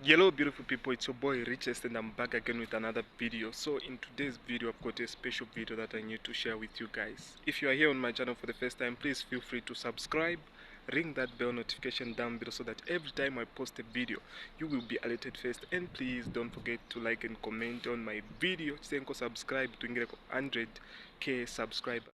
Hello beautiful people, it's your boy Richest and I'm back again with another video. So in today's video I've got a special video that I need to share with you guys. If you are here on my channel for the first time, please feel free to subscribe, ring that bell notification down below so that every time I post a video you will be alerted first, and please don't forget to like and comment on my video. Senko subscribe to 100k subscribers.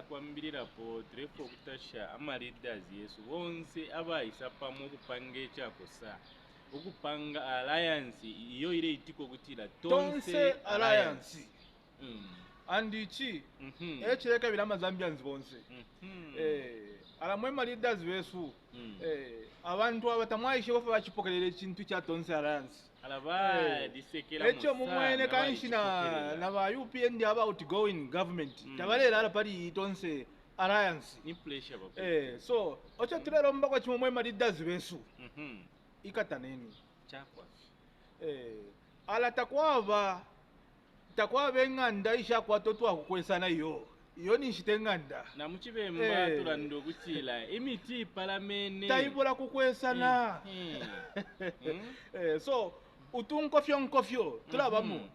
Kwambirira potre okutasha amaleaders yesu bonse abayisa pamu okupanga ekyakosa okupanga alliance iyo ile itiko kutira tonse alliance andichi ekireka birama Zambians bonse alamwe leaders besu abantu abatamwaishe bofa bachipokelera ekintu kya tonse alliance alaba disekera ekyo mumwene kanshina na ba UPN aba outgoing government tabalera ala pali tonse alliance ni pressure bako so ocho tulero mbako chimumwe leaders besu ikata nini chakwa ala takwa benganda isha kwa totu akukwesana iyo ni shitenganda na muchibemba tulando kutila imiti palamene taibola kukwesana so utunkofyo tulabamu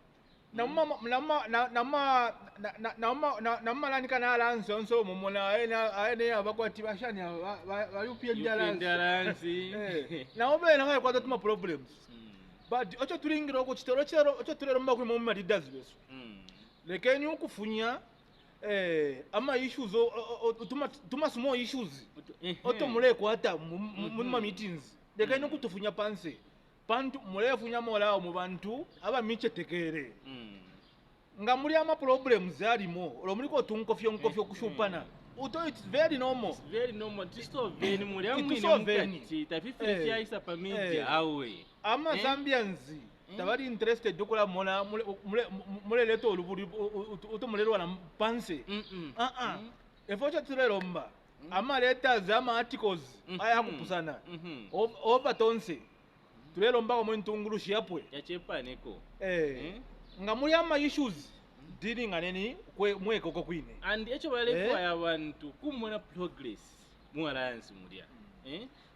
namalanika nalansi onso mumona aene abakwati bashani ba UPN dalansi nawo bena ngaye kwata tuma problems but ocho tulingira ko chitoro ocho turero mbakwe mu leaders besu lekeni ukufunya ama issues tuma small issues otomule kwata mu meetings lekeni ukutufunya panse pantu mulefunya mola mu bantu aba miche tekere nga muri ama problems alimo lo muri ko tunkofyo kushupana uto it's very normal tisto veni muri amwine mukati tafifia isa pamidi awe ama Zambians tabari interested dokola mona mule leto oluburi utomulerwa na panse efocha turelomba ama letters ama articles aya kupusana over tonse turelomba ko ntungulushi yapwe yachepaneko nga muri ama issues dealing aneni mweko ko kwine and echo balefa yabantu kumona progress mu alliance mulia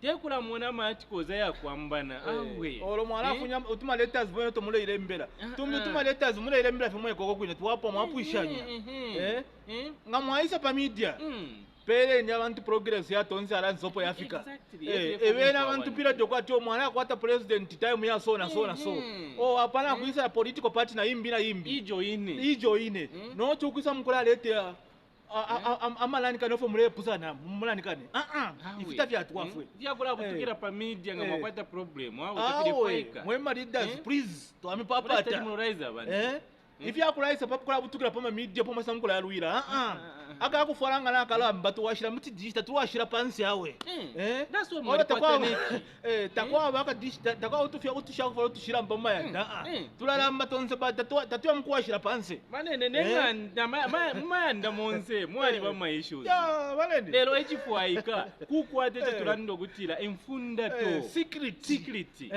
tekula mwana articles ya kwambana awe olo mwana funya utuma letters boyo to mule ile mbela utuma letters mule ile mbela mweko ko kwine tuwapo mwapuishanya nga mwaisa pa media pele ni abantu progress ya tonse alliance opo ya Africa ebena abantu pira dokwati omwana akwata president time ya so apana kuisa political party na imbi ijo ine no chukwisa mukula lete amalanika nofo mule pusana mulanikane ifita vya twafwe vyakula kutukira pa media nga mwakwata problem wao utafile mwema leaders please to amipapata if you are papa kutukira pa media pa masamukula yaluira aka kufaranga na kalamba to washira muti digital to washira pansi yawe that's what more takwa takwa baka digital takwa utufya utushaka falo tushira mbamba ya tulalamba tonse ba tatu mkuwashira pansi manene nenga mayanda monse mwali ba my issues ya balende lero echifuaika kukwate tulando kutira enfunda to secret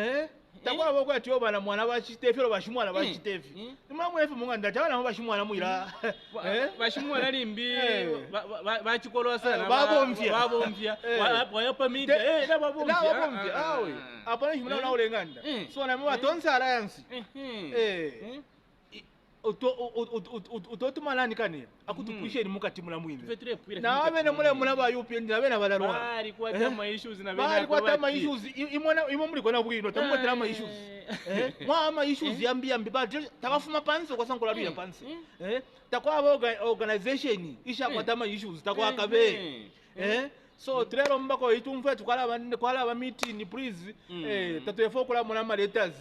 takwa boko ati obana mwana bachitefi lo bashimwana bachitefi nimamwe efu munga ndatabana bashimwana muira bashimwana limbi bachikolwa babomvya wayapa media na babomvya awe apana shimwana na ulenganda so na mwa tonse alliance utotumala nikane akutupusheni mukati mula mwine na abene mule ba UPN na bene balarwa bari kwata ma issues na bene bari kwata ma issues imo muri kona bwino tamutira ma issues mwa ma issues yambi ba takafuma pansi kwa sankola lwa pansi takwa organization isha kwata ma issues takwa kabe so trero mbako itumfwe tukwala ba meeting please tatuyefo kula mona letters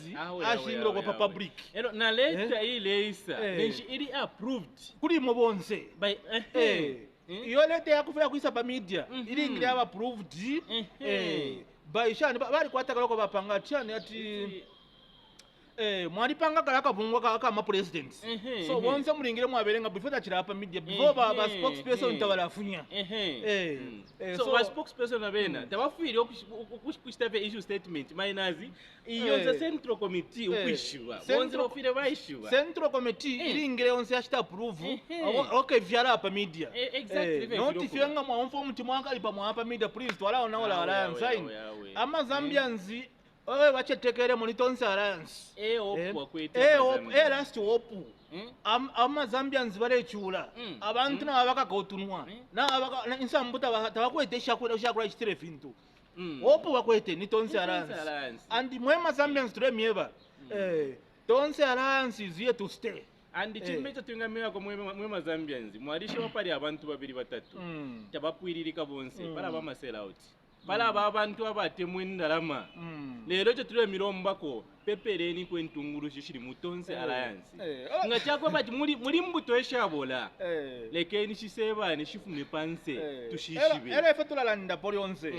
ashingiro kwa public na letter ile isa nenshi ili approved kuli mo bonse by iyo letter yakufuna kuisa pa media ili ngire aba approved by shani bali kwataka ko bapanga chani ati mwali panga kalaka bungwa kama president so bonse mulingire mwaberenga before tachira pa media before ba spokesperson tabalafunya so ba spokesperson abena tabafiri okushitave issue statement minazi iyo central committee ukwishwa bonse bafire baishwa central committee ilingire onse ashita approve okay vyara pa media exactly notifyenga mwa mfo mti mwanga lipa mwa pa media please twala ona wala sign ama Zambians owe bachetekere muri tonse alliance last hope amazambians balechula abantu nabo bakagotunwa insambu tabakwete shakula chitire vintu hope bakwete ni tonse alliance and mwe mazambians turemieva tonse alliance is here to stay and chimbe tungamira ko mwe mazambians mwarishe bapali abantu babiri batatu tabapwiririka bonse para ba masela out para ba abantu abatemwe ndalama lero cyo tule mirombako pepereni kwentunguru shishiri mutonse alliance nga chakwa bati muri mbuto eshabola lekeni shiseba ne shifune panse tushishibe era efetula landa polionse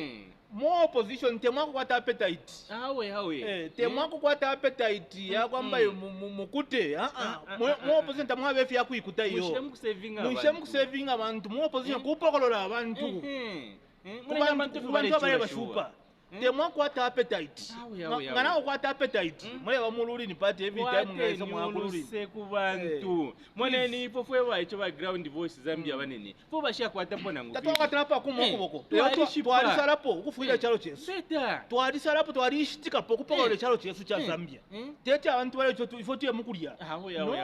more opposition temwako kwata appetite hawe temwako kwata appetite ya kwamba mukute more opposition tamwa befi yakuikuta iyo mushemu saving abantu more opposition kupokolola abantu kubantu abale bashupa temwa kwata appetite ngana kwata appetite mwe bamululi ni party every time ngaisa mwakululi se kubantu mone ni pofwe wa icho background voice Zambia banene fo bashya kwata mbona ngufi tatwa trapa kumoko twali salapo ukufuira chalo chesu twali salapo twali shitika pokupokole chalo chesu cha Zambia tete abantu bale cyo ifo tuye mukulia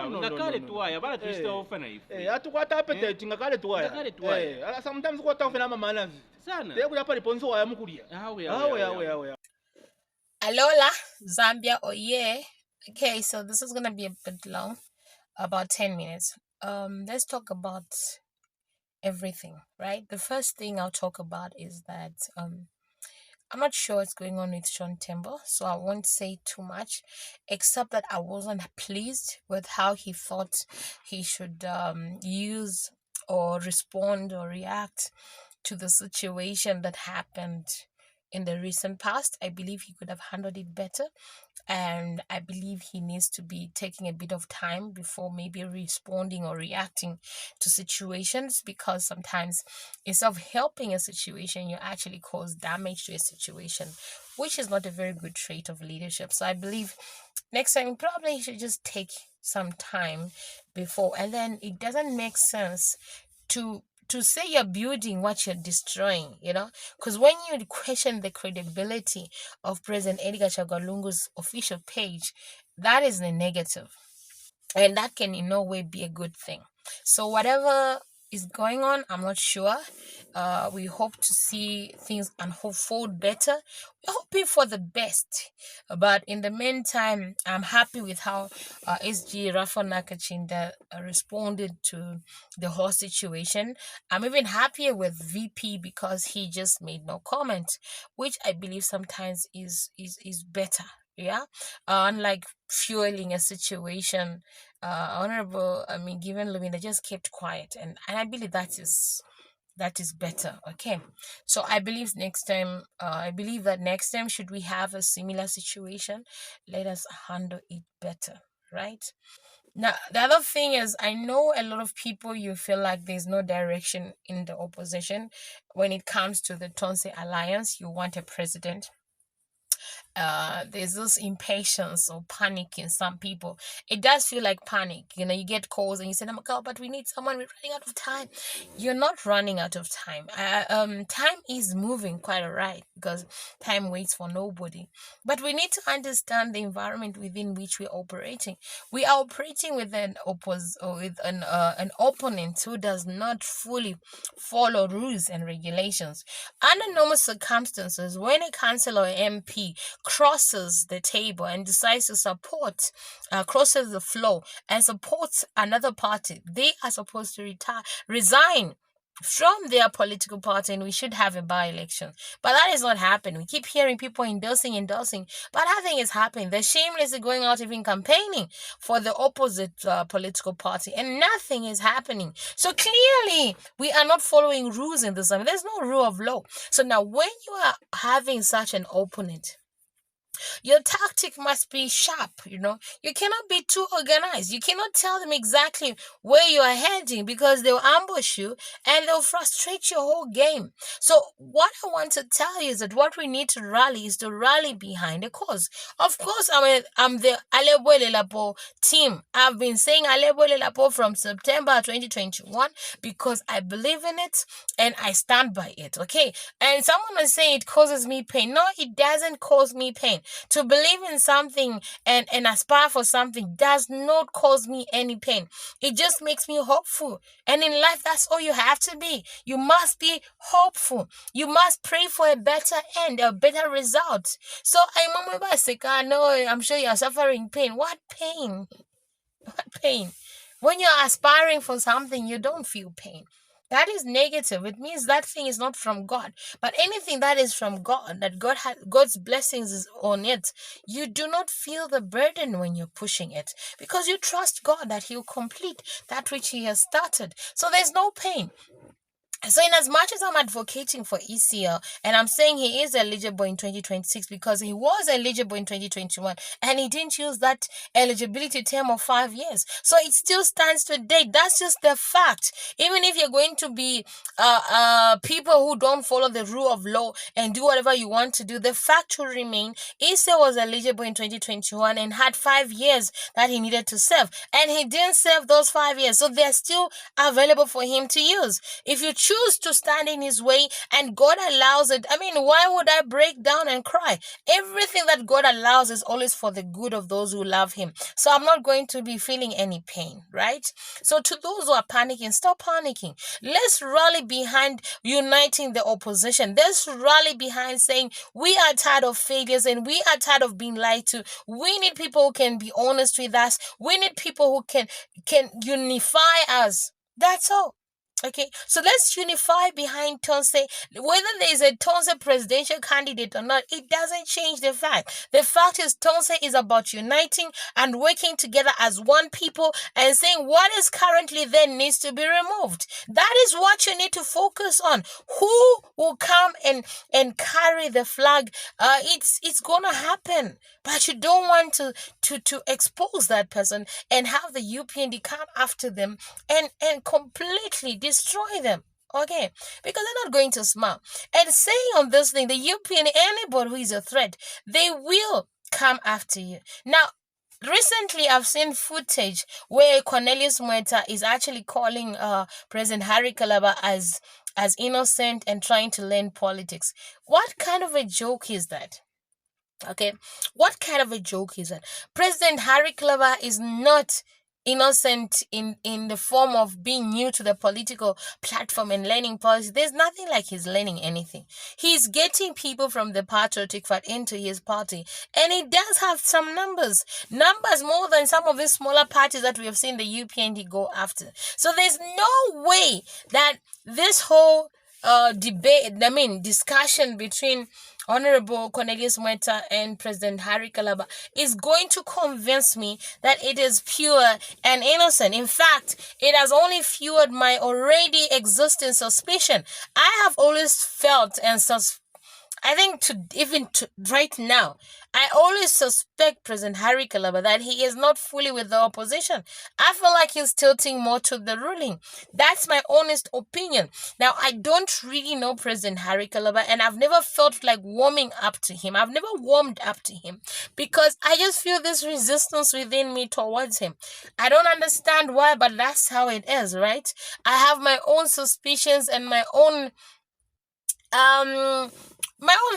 ngakale twaya bala twista ofana ife atukwata appetite ngakale twaya ala sometimes kwata ofana mama sana teko yapa liponzo wa mukulia Alola, Zambia, oh yeah. Okay, so this is gonna be a bit long, about 10 minutes. Let's talk about everything, right? The first thing I'll talk about is that I'm not sure what's going on with Sean Tembo, so I won't say too much, except that I wasn't pleased with how he thought he should use or respond or react to the situation that happened in the recent past. I believe he could have handled it better, and I believe he needs to be taking a bit of time before maybe responding or reacting to situations, because sometimes instead of helping a situation, you actually cause damage to a situation, which is not a very good trait of leadership. So I believe next time probably he should just take some time before, and then it doesn't make sense to say you're building what you're destroying, because when you question the credibility of President Edgar Chagwa Lungu's official page, that is a negative, and that can in no way be a good thing. So whatever is going on, I'm not sure. We hope to see things unfold better. We're hoping for the best, but in the meantime, I'm happy with how SG Rafa Nakachinda responded to the whole situation. I'm even happier with VP because he just made no comment, which I believe sometimes is better. Unlike fueling a situation, given Luminda just kept quiet, and I believe that is better. Okay, so I believe that next time should we have a similar situation, let us handle it better, right? Now, the other thing is, I know a lot of people, you feel like there's no direction in the opposition when it comes to the Tonse Alliance. You want a president. There's this impatience or panic in some people. It does feel like panic. You get calls and you say, "Oh my God, but we need someone. We're running out of time." You're not running out of time. Time is moving quite alright, because time waits for nobody. But we need to understand the environment within which we're operating. We are operating with an opponent who does not fully follow rules and regulations. Under normal circumstances, when a councillor or MP crosses the table and decides to crosses the floor and supports another party, they are supposed to resign from their political party, and we should have a by-election. But that is not happening. We keep hearing people endorsing, but nothing is happening. They're shamelessly going out even campaigning for the opposite political party, and nothing is happening. So clearly, we are not following rules in this. There's no rule of law. So now, when you are having such an opponent, your tactic must be sharp. You cannot be too organized. You cannot tell them exactly where you are heading, because they'll ambush you and they'll frustrate your whole game. So what I want to tell you is that what we need to rally is to rally behind a cause. Of course, I'm the Alebwele Lapo team. I've been saying Alebwele Lapo from September 2021 because I believe in it and I stand by it. Okay, and someone is saying it causes me pain. No, it doesn't cause me pain. To believe in something and aspire for something does not cause me any pain. It just makes me hopeful. And in life, that's all you have to be. You must be hopeful. You must pray for a better end, a better result. So I know, I'm sure you're suffering pain. What pain? What pain? When you're aspiring for something, you don't feel pain. That is negative. It means that thing is not from God. But anything that is from God, that God has, God's blessings is on it, you do not feel the burden when you're pushing it, because you trust God that He'll complete that which He has started. So there's no pain. So in as much as I'm advocating for ECL, and I'm saying he is eligible in 2026 because he was eligible in 2021 and he didn't use that eligibility term of 5 years, so it still stands today. That's just the fact. Even if you're going to be people who don't follow the rule of law and do whatever you want to do, the fact will remain. ECL was eligible in 2021 and had 5 years that he needed to serve, and he didn't serve those 5 years, so they're still available for him to use. If you choose to stand in his way and God allows it, I mean, why would I break down and cry? Everything that God allows is always for the good of those who love him. So I'm not going to be feeling any pain, right? So to those who are panicking, stop panicking. Let's rally behind uniting the opposition. Let's rally behind saying we are tired of failures and we are tired of being lied to. We need people who can be honest with us. We need people who can unify us. That's all. Okay, so let's unify behind tonse. Whether there is a tonse presidential candidate or not, it doesn't change the fact. The fact is, tonse is about uniting and working together as one people and saying what is currently there needs to be removed. That is what you need to focus on. Who will come and carry the flag? It's gonna happen, but you don't want to expose that person and have the UPND come after them and completely destroy them. Okay, because they're not going to smile. And saying on this thing, the UPN, anybody who is a threat, they will come after you. Now, recently I've seen footage where Cornelius Mweta is actually calling President Harry Kalaba as innocent and trying to learn politics. What kind of a joke is that? Okay, what kind of a joke is that? President Harry Clever is not innocent in the form of being new to the political platform and learning policy. There's nothing like he's learning anything. He's getting people from the patriotic front into his party, and he does have some numbers more than some of these smaller parties that we have seen the UPND go after. So there's no way that this whole discussion between Honorable Cornelius Mweta and President Harry Kalaba is going to convince me that it is pure and innocent. In fact, it has only fueled my already existing suspicion. I have always felt and I think right now, I always suspect President Harry Kalaba that he is not fully with the opposition. I feel like he's tilting more to the ruling. That's my honest opinion. Now, I don't really know President Harry Kalaba, and I've never felt like warming up to him. I've never warmed up to him because I just feel this resistance within me towards him. I don't understand why, but that's how it is, right? I have my own suspicions and my own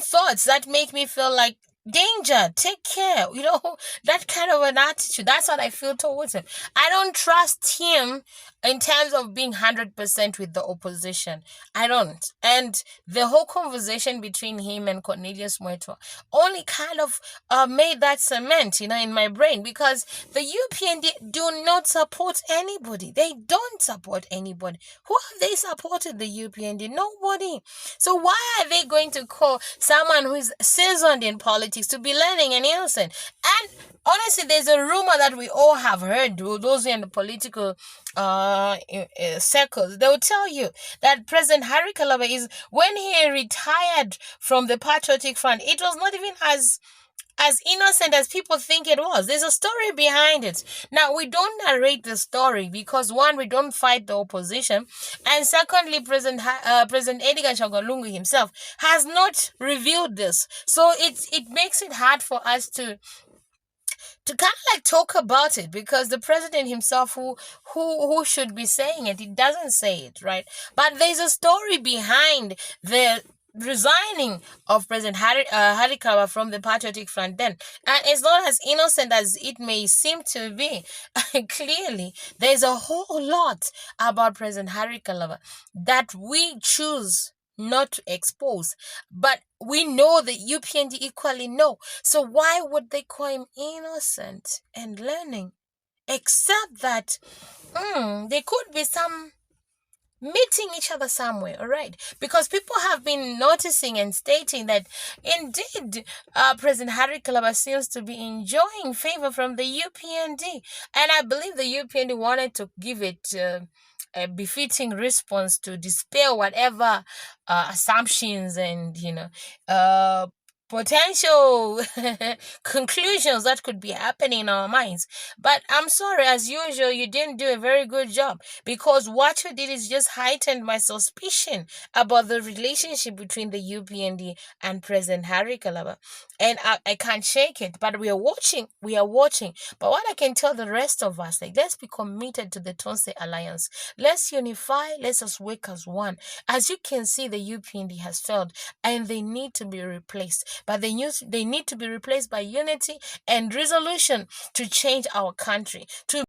thoughts that make me feel like danger, take care, that kind of an attitude. That's what I feel towards him. I don't trust him in terms of being 100% with the opposition. I don't. And the whole conversation between him and Cornelius Mweta only kind of made that cement, in my brain, because the UPND do not support anybody. They don't support anybody. Who have they supported the UPND? Nobody. So why are they going to call someone who is seasoned in politics to be learning and innocent? And honestly, there's a rumor that we all have heard, those in the political circles. They will tell you that President Harry Kalaba when he retired from the Patriotic Front, it was not even as innocent as people think it was. There's a story behind it. Now, we don't narrate the story because, one, we don't fight the opposition, and secondly, President Edgar Chagolungu himself has not revealed this. So it makes it hard for us to kind of like talk about it, because the president himself who should be saying it, he doesn't say it, right? But there's a story behind the resigning of President Harry Kawa from the Patriotic Front then. And it's not as innocent as it may seem to be. Clearly, there's a whole lot about President Harry Kalava that we choose not to expose. But we know the UPND equally know. So why would they call him innocent and learning? Except that there could be some meeting each other somewhere, all right? Because people have been noticing and stating that indeed President Harry Kalaba seems to be enjoying favor from the UPND. And I believe the UPND wanted to give it a befitting response to dispel whatever assumptions and, potential conclusions that could be happening in our minds. But I'm sorry, as usual, you didn't do a very good job, because what you did is just heightened my suspicion about the relationship between the UPND and President Harry Kalaba. And I can't shake it, but we are watching. But what I can tell the rest of us, like, let's be committed to the Tonse Alliance. Let's unify, let us work as one. As you can see, the UPND has failed and they need to be replaced. But they need to be replaced by unity and resolution to change our country, to